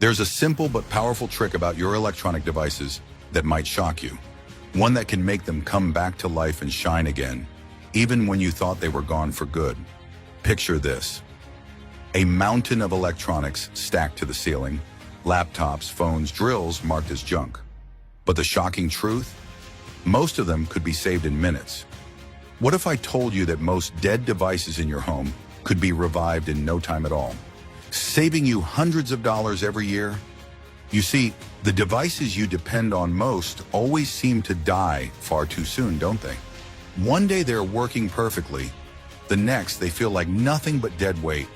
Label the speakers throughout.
Speaker 1: There's a simple but powerful trick about your electronic devices that might shock you. One that can make them come back to life and shine again, even when you thought they were gone for good. Picture this: a mountain of electronics stacked to the ceiling, laptops, phones, drills marked as junk. But the shocking truth? Most of them could be saved in minutes. What if I told you that most dead devices in your home could be revived in no time at all, saving you hundreds of dollars every year? You see, the devices you depend on most always seem to die far too soon, don't they? One day they're working perfectly, the next they feel like nothing but dead weight.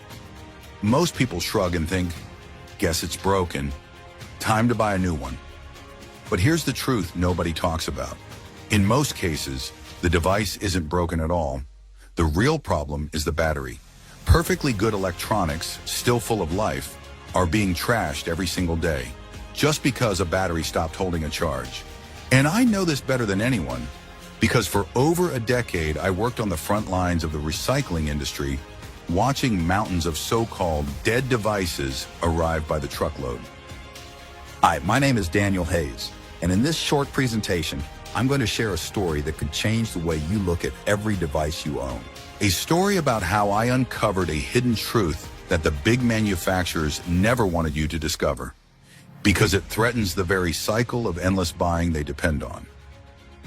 Speaker 1: Most people shrug and think, guess it's broken, time to buy a new one. But here's the truth nobody talks about. In most cases, the device isn't broken at all. The real problem is the battery. Perfectly good electronics, still full of life, are being trashed every single day, just because a battery stopped holding a charge. And I know this better than anyone, because for over a decade I worked on the front lines of the recycling industry, watching mountains of so-called dead devices arrive by the truckload.
Speaker 2: Hi, my name is Daniel Hayes, and in this short presentation, I'm going to share a story that could change the way you look at every device you own.
Speaker 1: A story about how I uncovered a hidden truth that the big manufacturers never wanted you to discover, because it threatens the very cycle of endless buying they depend on.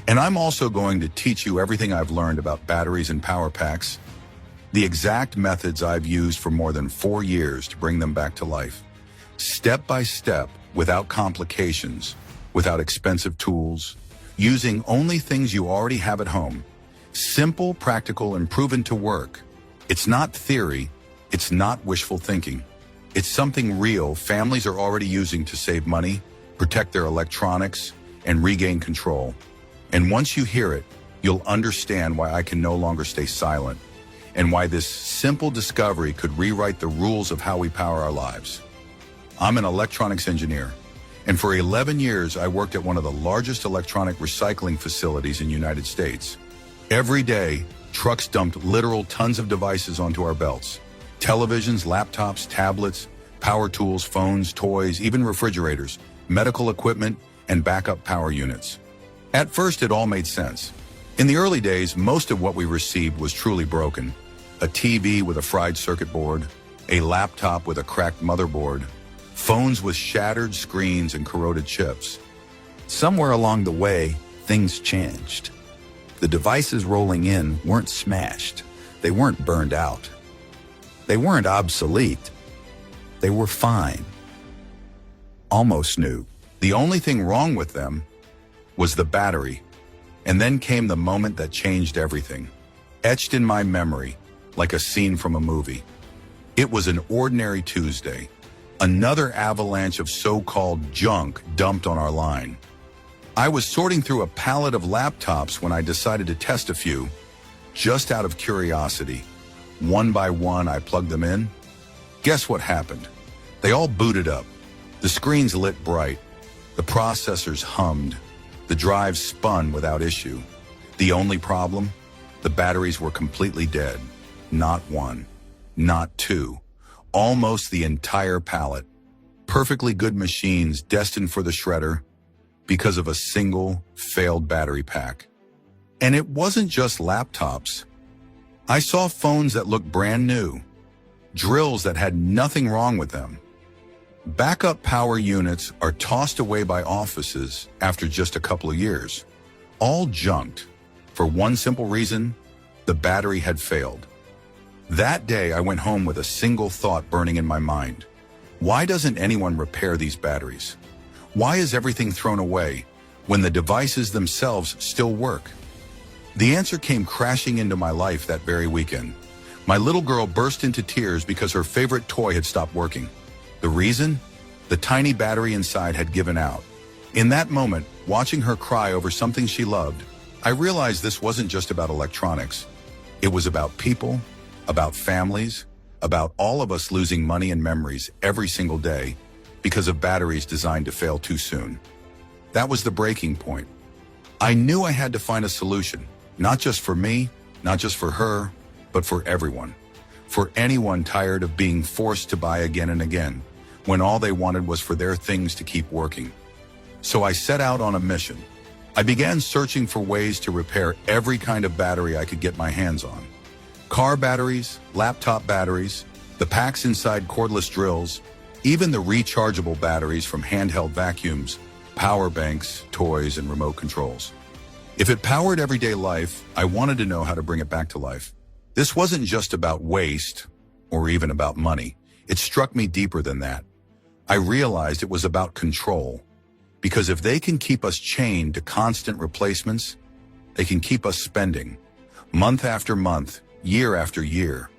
Speaker 1: And I'm also going to teach you everything I've learned about batteries and power packs, the exact methods I've used for more than 4 years to bring them back to life, step by step, without complications, without expensive tools, using only things you already have at home. Simple, practical, and proven to work. It's not theory, it's not wishful thinking. It's something real families are already using to save money, protect their electronics, and regain control. And once you hear it, you'll understand why I can no longer stay silent, and why this simple discovery could rewrite the rules of how we power our lives. I'm an electronics engineer, and for 11 years I worked at one of the largest electronic recycling facilities in the United States. Every day, trucks dumped literal tons of devices onto our belts. Televisions, laptops, tablets, power tools, phones, toys, even refrigerators, medical equipment, and backup power units. At first, it all made sense. In the early days, most of what we received was truly broken. A TV with a fried circuit board, a laptop with a cracked motherboard, phones with shattered screens and corroded chips.
Speaker 2: Somewhere along the way, things changed. The devices rolling in weren't smashed. They weren't burned out. They weren't obsolete. They were fine. Almost new.
Speaker 1: The only thing wrong with them was the battery. And then came the moment that changed everything. Etched in my memory, like a scene from a movie. It was an ordinary Tuesday. Another avalanche of so-called junk dumped on our line. I was sorting through a pallet of laptops when I decided to test a few, just out of curiosity. One by one, I plugged them in. Guess what happened? They all booted up. The screens lit bright. The processors hummed. The drives spun without issue. The only problem? The batteries were completely dead. Not one, not two, almost the entire pallet. Perfectly good machines destined for the shredder because of a single failed battery pack. And it wasn't just laptops. I saw phones that looked brand new, drills that had nothing wrong with them. Backup power units are tossed away by offices after just a couple of years, all junked, for one simple reason: the battery had failed. That day, I went home with a single thought burning in my mind. Why doesn't anyone repair these batteries? Why is everything thrown away when the devices themselves still work? The answer came crashing into my life that very weekend. My little girl burst into tears because her favorite toy had stopped working. The reason? The tiny battery inside had given out. In that moment, watching her cry over something she loved, I realized this wasn't just about electronics. It was about people, about families, about all of us losing money and memories every single day because of batteries designed to fail too soon. That was the breaking point. I knew I had to find a solution, not just for me, not just for her, but for everyone. For anyone tired of being forced to buy again and again, when all they wanted was for their things to keep working. So I set out on a mission. I began searching for ways to repair every kind of battery I could get my hands on. Car batteries, laptop batteries, the packs inside cordless drills, even the rechargeable batteries from handheld vacuums, power banks, toys, and remote controls. If it powered everyday life, I wanted to know how to bring it back to life. This wasn't just about waste or even about money. It struck me deeper than that. I realized it was about control. Because if they can keep us chained to constant replacements, they can keep us spending, month after month, year after year.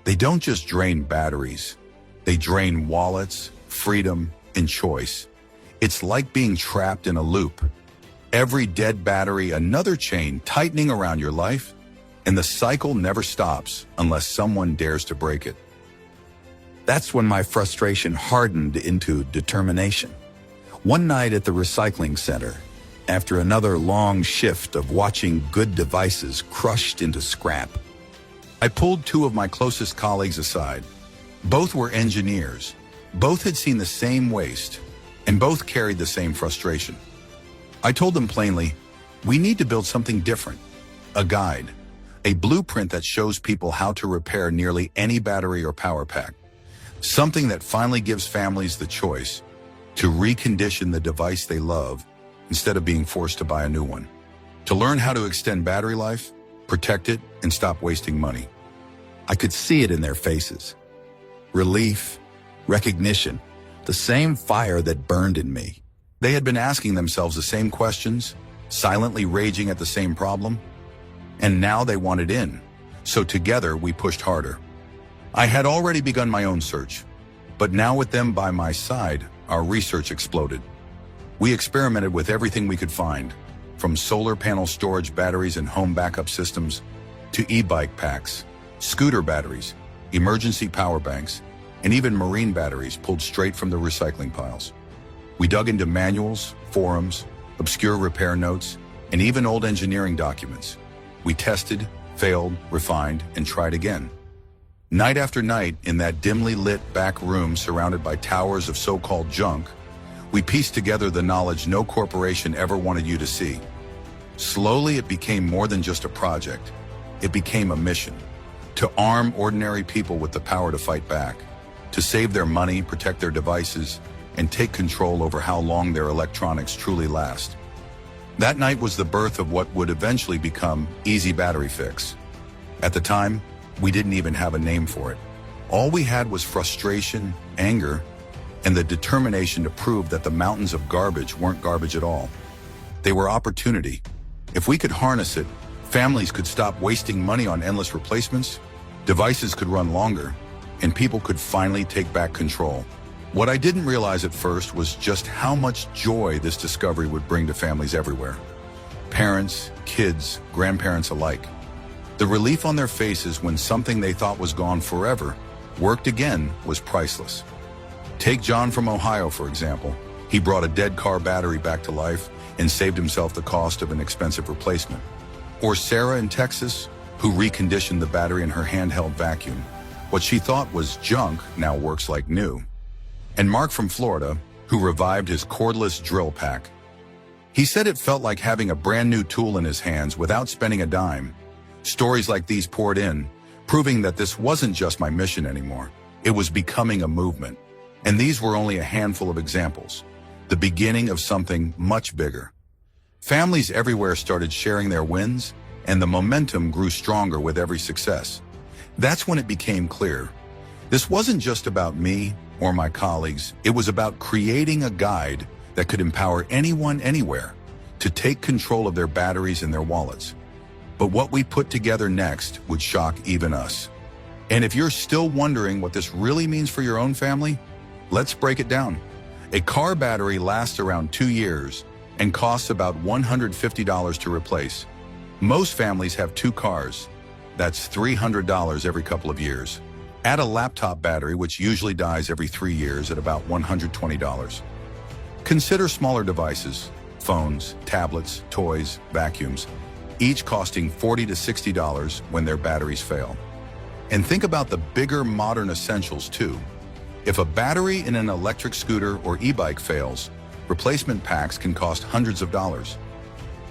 Speaker 1: They don't just drain batteries. They drain wallets, freedom, and choice. It's like being trapped in a loop. Every dead battery, another chain tightening around your life, and the cycle never stops unless someone dares to break it.
Speaker 2: That's when my frustration hardened into determination. One night at the recycling center, after another long shift of watching good devices crushed into scrap, I pulled two of my closest colleagues aside. Both were engineers. Both had seen the same waste, and both carried the same frustration. I told them plainly, we need to build something different, a guide, a blueprint that shows people how to repair nearly any battery or power pack, something that finally gives families the choice to recondition the device they love instead of being forced to buy a new one, to learn how to extend battery life, protect it, and stop wasting money. I could see it in their faces. Relief, recognition, the same fire that burned in me.
Speaker 1: They had been asking themselves the same questions, silently raging at the same problem, and now they wanted in. So together we pushed harder. I had already begun my own search, but now with them by my side, our research exploded. We experimented with everything we could find, from solar panel storage batteries and home backup systems to e-bike packs, scooter batteries, emergency power banks, and even marine batteries pulled straight from the recycling piles. We dug into manuals, forums, obscure repair notes, and even old engineering documents. We tested, failed, refined, and tried again. Night after night, in that dimly lit back room surrounded by towers of so-called junk, we pieced together the knowledge no corporation ever wanted you to see. Slowly, it became more than just a project. It became a mission. To arm ordinary people with the power to fight back, to save their money, protect their devices, and take control over how long their electronics truly last. That night was the birth of what would eventually become Easy Battery Fix. At the time, we didn't even have a name for it. All we had was frustration, anger, and the determination to prove that the mountains of garbage weren't garbage at all. They were opportunity. If we could harness it, families could stop wasting money on endless replacements, devices could run longer, and people could finally take back control. What I didn't realize at first was just how much joy this discovery would bring to families everywhere. Parents, kids, grandparents alike. The relief on their faces when something they thought was gone forever worked again was priceless. Take John from Ohio, for example. He brought a dead car battery back to life and saved himself the cost of an expensive replacement. Or Sarah in Texas, who reconditioned the battery in her handheld vacuum. What she thought was junk now works like new. And Mark from Florida, who revived his cordless drill pack. He said it felt like having a brand new tool in his hands without spending a dime. Stories like these poured in, proving that this wasn't just my mission anymore. It was becoming a movement. And these were only a handful of examples, the beginning of something much bigger. Families everywhere started sharing their wins, and the momentum grew stronger with every success. That's when it became clear. This wasn't just about me or my colleagues. It was about creating a guide that could empower anyone anywhere to take control of their batteries and their wallets. But what we put together next would shock even us. And if you're still wondering what this really means for your own family, let's break it down. A car battery lasts around 2 years and costs about $150 to replace. Most families have 2 cars. That's $300 every couple of years. Add a laptop battery, which usually dies every 3 years at about $120. Consider smaller devices, phones, tablets, toys, vacuums, each costing $40 to $60 when their batteries fail. And think about the bigger modern essentials too. If a battery in an electric scooter or e-bike fails, replacement packs can cost hundreds of dollars.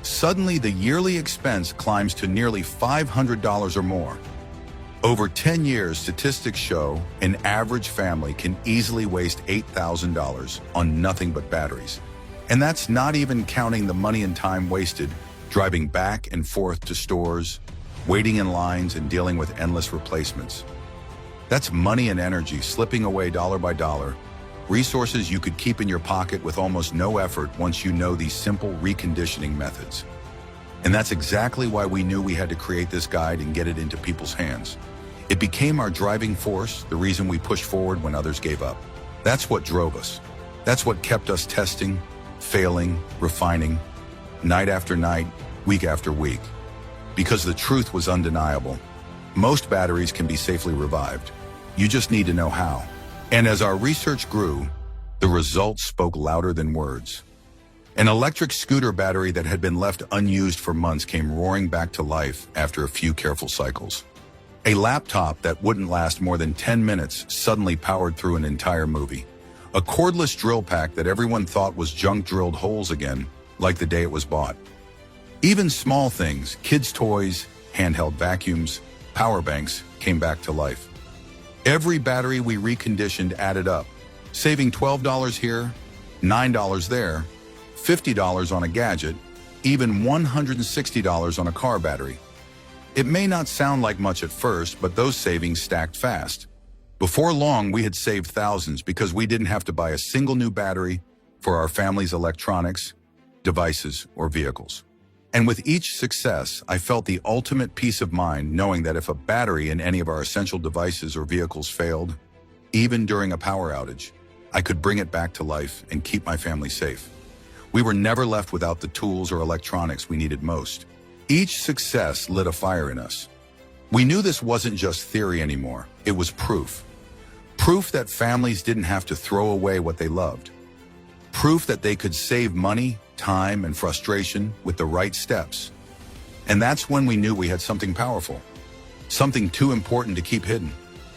Speaker 1: Suddenly, the yearly expense climbs to nearly $500 or more. Over 10 years, statistics show an average family can easily waste $8,000 on nothing but batteries. And that's not even counting the money and time wasted driving back and forth to stores, waiting in lines, and dealing with endless replacements. That's money and energy slipping away dollar by dollar, resources you could keep in your pocket with almost no effort once you know these simple reconditioning methods. And that's exactly why we knew we had to create this guide and get it into people's hands. It became our driving force, the reason we pushed forward when others gave up. That's what drove us. That's what kept us testing, failing, refining, night after night, week after week. Because the truth was undeniable. Most batteries can be safely revived. You just need to know how. And as our research grew, the results spoke louder than words. An electric scooter battery that had been left unused for months came roaring back to life after a few careful cycles. A laptop that wouldn't last more than 10 minutes suddenly powered through an entire movie. A cordless drill pack that everyone thought was junk drilled holes again, like the day it was bought. Even small things, kids' toys, handheld vacuums, power banks, came back to life. Every battery we reconditioned added up, saving $12 here, $9 there, $50 on a gadget, even $160 on a car battery. It may not sound like much at first, but those savings stacked fast. Before long, we had saved thousands because we didn't have to buy a single new battery for our family's electronics, devices, or vehicles. And with each success, I felt the ultimate peace of mind knowing that if a battery in any of our essential devices or vehicles failed, even during a power outage, I could bring it back to life and keep my family safe. We were never left without the tools or electronics we needed most. Each success lit a fire in us. We knew this wasn't just theory anymore, it was proof. Proof that families didn't have to throw away what they loved. Proof that they could save money, time, and frustration with the right steps. And that's when we knew we had something powerful, something too important to keep hidden.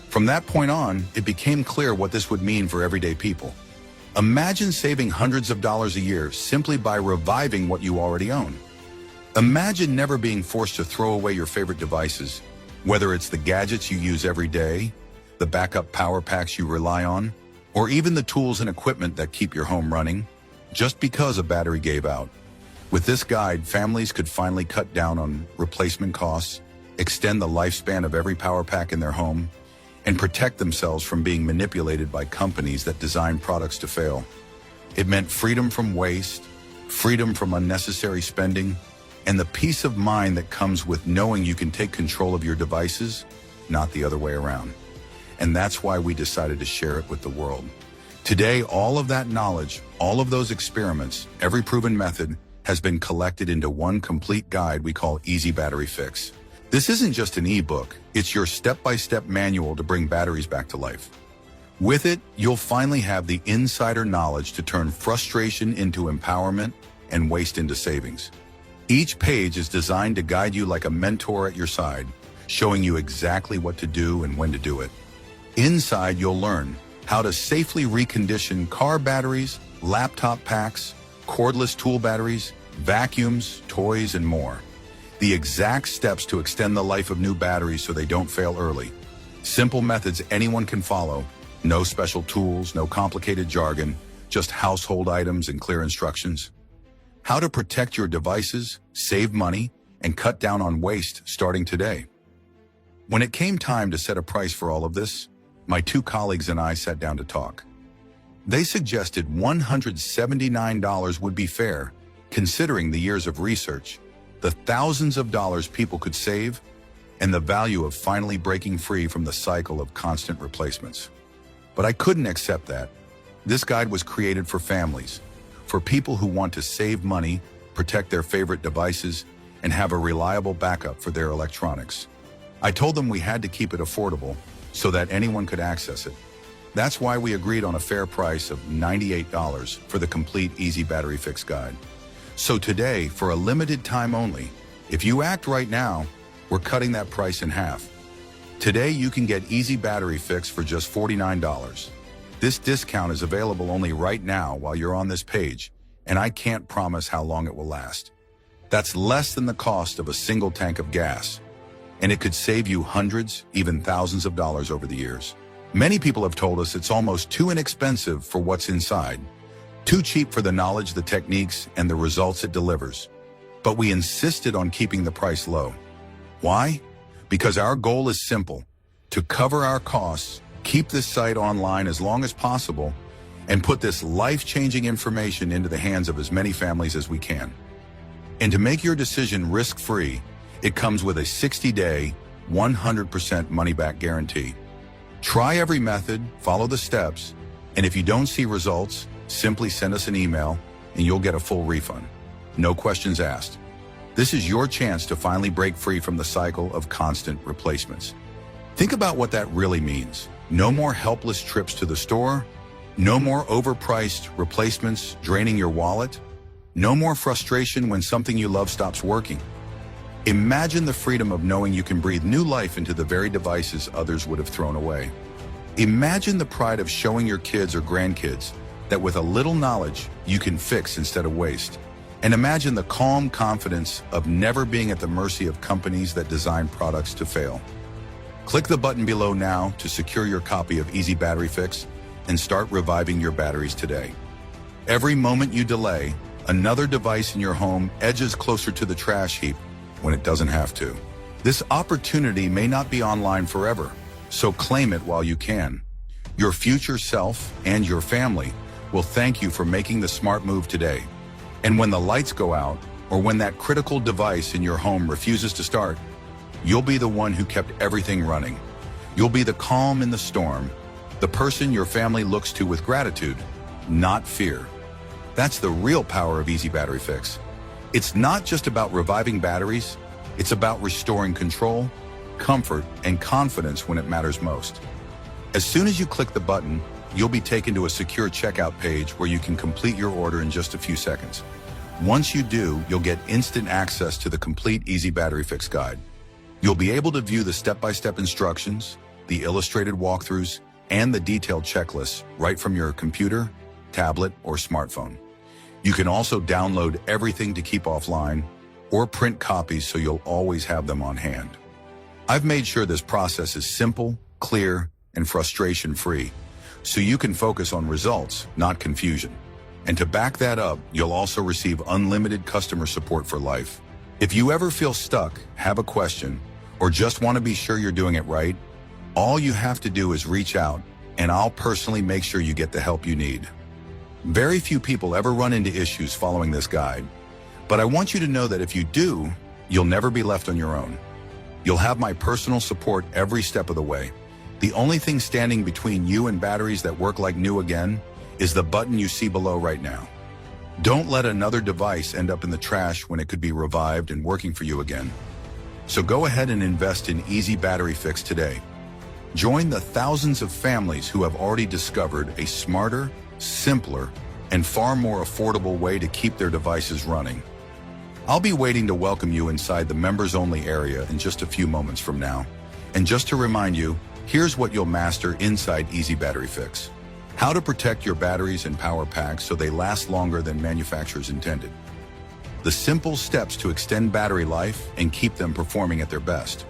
Speaker 1: From that point on, it became clear what this would mean for everyday people. Imagine saving hundreds of dollars a year simply by reviving what you already own. Imagine never being forced to throw away your favorite devices, whether it's the gadgets you use every day, the backup power packs you rely on, or even the tools and equipment that keep your home running, just because a battery gave out. With this guide, families could finally cut down on replacement costs, extend the lifespan of every power pack in their home, and protect themselves from being manipulated by companies that design products to fail. It meant freedom from waste, freedom from unnecessary spending, and the peace of mind that comes with knowing you can take control of your devices, not the other way around. And that's why we decided to share it with the world. Today, all of that knowledge, all of those experiments, every proven method has been collected into one complete guide we call Easy Battery Fix. This isn't just an ebook, it's your step-by-step manual to bring batteries back to life. With it, you'll finally have the insider knowledge to turn frustration into empowerment and waste into savings. Each page is designed to guide you like a mentor at your side, showing you exactly what to do and when to do it. Inside, you'll learn how to safely recondition car batteries, laptop packs, cordless tool batteries, vacuums, toys, and more. The exact steps to extend the life of new batteries so they don't fail early. Simple methods anyone can follow. No special tools, no complicated jargon, just household items and clear instructions. How to protect your devices, save money, and cut down on waste starting today. When it came time to set a price for all of this, my two colleagues and I sat down to talk. They suggested $179 would be fair, considering the years of research, the thousands of dollars people could save, and the value of finally breaking free from the cycle of constant replacements. But I couldn't accept that. This guide was created for families, for people who want to save money, protect their favorite devices, and have a reliable backup for their electronics. I told them we had to keep it affordable so that anyone could access it. That's why we agreed on a fair price of $98 for the complete Easy Battery Fix guide. So today, for a limited time only, if you act right now, we're cutting that price in half. Today, you can get Easy Battery Fix for just $49. This discount is available only right now while you're on this page, and I can't promise how long it will last. That's less than the cost of a single tank of gas, and it could save you hundreds, even thousands of dollars over the years. Many people have told us it's almost too inexpensive for what's inside, too cheap for the knowledge, the techniques, and the results it delivers. But we insisted on keeping the price low. Why? Because our goal is simple: to cover our costs, keep this site online as long as possible, and put this life-changing information into the hands of as many families as we can. And to make your decision risk-free, it comes with a 60-day, 100% money-back guarantee. Try every method, follow the steps, and if you don't see results, simply send us an email and you'll get a full refund. No questions asked. This is your chance to finally break free from the cycle of constant replacements. Think about what that really means. No more helpless trips to the store. No more overpriced replacements draining your wallet. No more frustration when something you love stops working. Imagine the freedom of knowing you can breathe new life into the very devices others would have thrown away. Imagine the pride of showing your kids or grandkids that with a little knowledge, you can fix instead of waste. And imagine the calm confidence of never being at the mercy of companies that design products to fail. Click the button below now to secure your copy of Easy Battery Fix and start reviving your batteries today. Every moment you delay, another device in your home edges closer to the trash heap when it doesn't have to. This opportunity may not be online forever, so claim it while you can. Your future self and your family will thank you for making the smart move today. And when the lights go out, or when that critical device in your home refuses to start, you'll be the one who kept everything running. You'll be the calm in the storm, the person your family looks to with gratitude, not fear. That's the real power of Easy Battery Fix. It's not just about reviving batteries, it's about restoring control, comfort, and confidence when it matters most. As soon as you click the button, you'll be taken to a secure checkout page where you can complete your order in just a few seconds. Once you do, you'll get instant access to the complete Easy Battery Fix guide. You'll be able to view the step-by-step instructions, the illustrated walkthroughs, and the detailed checklists right from your computer, tablet, or smartphone. You can also download everything to keep offline or print copies so you'll always have them on hand. I've made sure this process is simple, clear, and frustration-free, so you can focus on results, not confusion. And to back that up, you'll also receive unlimited customer support for life. If you ever feel stuck, have a question, or just want to be sure you're doing it right, all you have to do is reach out, and I'll personally make sure you get the help you need. Very few people ever run into issues following this guide, but I want you to know that if you do, you'll never be left on your own. You'll have my personal support every step of the way. The only thing standing between you and batteries that work like new again is the button you see below right now. Don't let another device end up in the trash when it could be revived and working for you again. So go ahead and invest in Easy Battery Fix today. Join the thousands of families who have already discovered a smarter, simpler, and far more affordable way to keep their devices running. I'll be waiting to welcome you inside the members-only area in just a few moments from now. And just to remind you, here's what you'll master inside Easy Battery Fix: how to protect your batteries and power packs so they last longer than manufacturers intended, the simple steps to extend battery life and keep them performing at their best,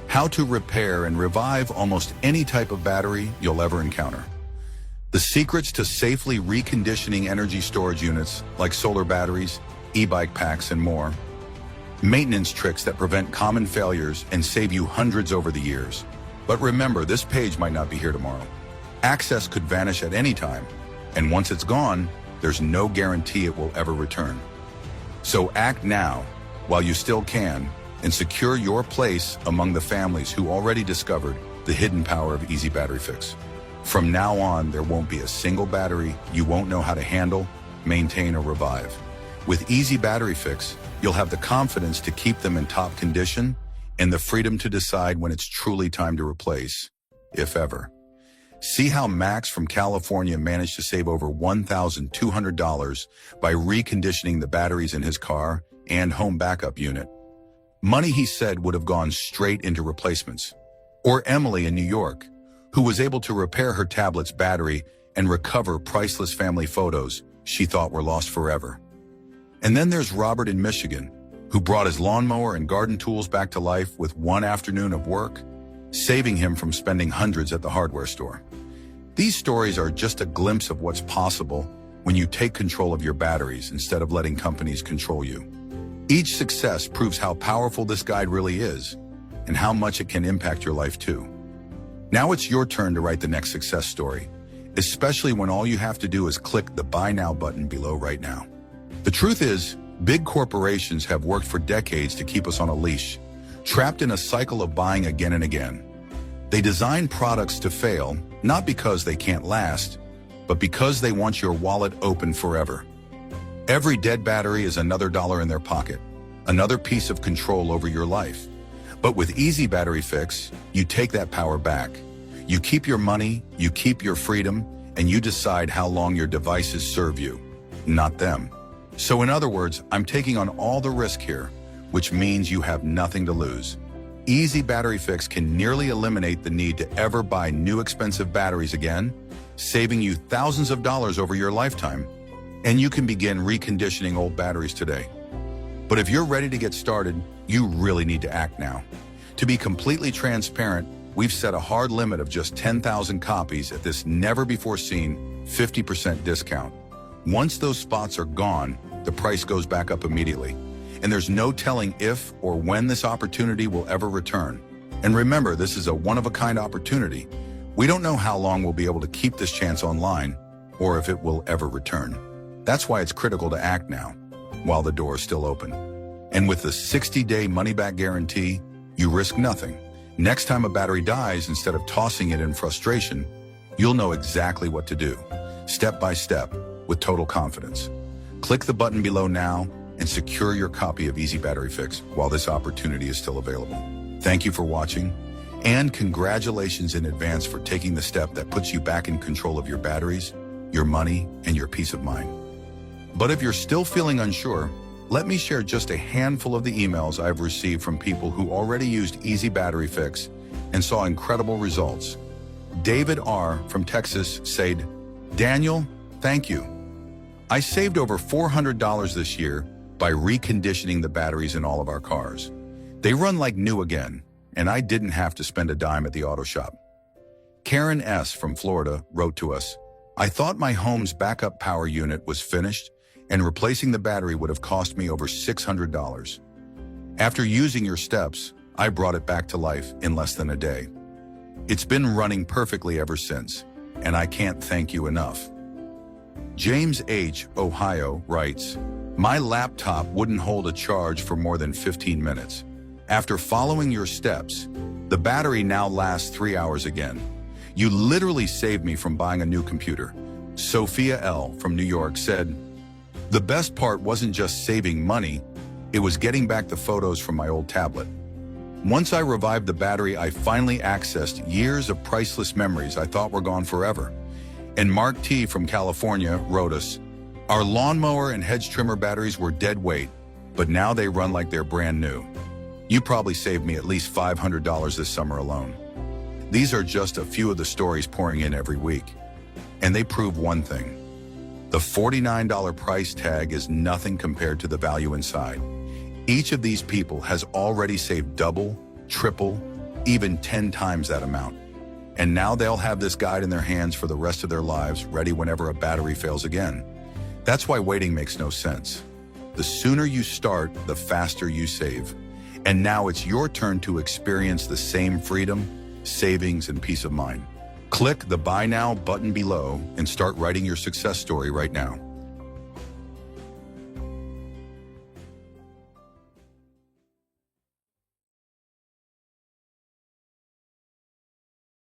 Speaker 1: how to repair and revive almost any type of battery you'll ever encounter, the secrets to safely reconditioning energy storage units like solar batteries, e-bike packs, and more, maintenance tricks that prevent common failures and save you hundreds over the years. But remember, this page might not be here tomorrow. Access could vanish at any time, and once it's gone, there's no guarantee it will ever return. So act now, while you still can, and secure your place among the families who already discovered the hidden power of Easy Battery Fix. From now on, there won't be a single battery you won't know how to handle, maintain, or revive. With Easy Battery Fix, you'll have the confidence to keep them in top condition and the freedom to decide when it's truly time to replace, if ever. See how Max from California managed to save over $1,200 by reconditioning the batteries in his car and home backup unit. Money he said would have gone straight into replacements. Or Emily in New York, who was able to repair her tablet's battery and recover priceless family photos she thought were lost forever. And then there's Robert in Michigan, who brought his lawnmower and garden tools back to life with one afternoon of work, saving him from spending hundreds at the hardware store. These stories are just a glimpse of what's possible when you take control of your batteries instead of letting companies control you. Each success proves how powerful this guide really is and how much it can impact your life too. Now it's your turn to write the next success story, especially when all you have to do is click the Buy Now button below right now. The truth is, big corporations have worked for decades to keep us on a leash, trapped in a cycle of buying again and again. They design products to fail, not because they can't last, but because they want your wallet open forever. Every dead battery is another dollar in their pocket, another piece of control over your life. But with Easy Battery Fix, you take that power back. You keep your money, you keep your freedom, and you decide how long your devices serve you, not them. So in other words, I'm taking on all the risk here, which means you have nothing to lose. Easy Battery Fix can nearly eliminate the need to ever buy new expensive batteries again, saving you thousands of dollars over your lifetime. And you can begin reconditioning old batteries today. But if you're ready to get started, you really need to act now. To be completely transparent, we've set a hard limit of just 10,000 copies at this never-before-seen 50% discount. Once those spots are gone, the price goes back up immediately. And there's no telling if or when this opportunity will ever return. And remember, this is a one-of-a-kind opportunity. We don't know how long we'll be able to keep this chance online, or if it will ever return. That's why it's critical to act now, while the door is still open. And with the 60-day money-back guarantee, you risk nothing. Next time a battery dies, instead of tossing it in frustration, you'll know exactly what to do, step by step, with total confidence. Click the button below now and secure your copy of Easy Battery Fix while this opportunity is still available. Thank you for watching, and congratulations in advance for taking the step that puts you back in control of your batteries, your money, and your peace of mind. But if you're still feeling unsure, let me share just a handful of the emails I've received from people who already used Easy Battery Fix and saw incredible results. David R. from Texas said, "Daniel, thank you. I saved over $400 this year by reconditioning the batteries in all of our cars. They run like new again, and I didn't have to spend a dime at the auto shop." Karen S. from Florida wrote to us, "I thought my home's backup power unit was finished, and replacing the battery would have cost me over $600. After using your steps, I brought it back to life in less than a day. It's been running perfectly ever since, and I can't thank you enough." James H., Ohio, writes, "My laptop wouldn't hold a charge for more than 15 minutes. After following your steps, the battery now lasts 3 hours again. You literally saved me from buying a new computer." Sophia L. from New York said, "The best part wasn't just saving money, it was getting back the photos from my old tablet. Once I revived the battery, I finally accessed years of priceless memories I thought were gone forever." And Mark T. from California wrote us, "Our lawnmower and hedge trimmer batteries were dead weight, but now they run like they're brand new. You probably saved me at least $500 this summer alone." These are just a few of the stories pouring in every week. And they prove one thing. The $49 price tag is nothing compared to the value inside. Each of these people has already saved double, triple, even 10 times that amount. And now they'll have this guide in their hands for the rest of their lives, ready whenever a battery fails again. That's why waiting makes no sense. The sooner you start, the faster you save. And now it's your turn to experience the same freedom, savings, and peace of mind. Click the Buy Now button below and start writing your success story right now.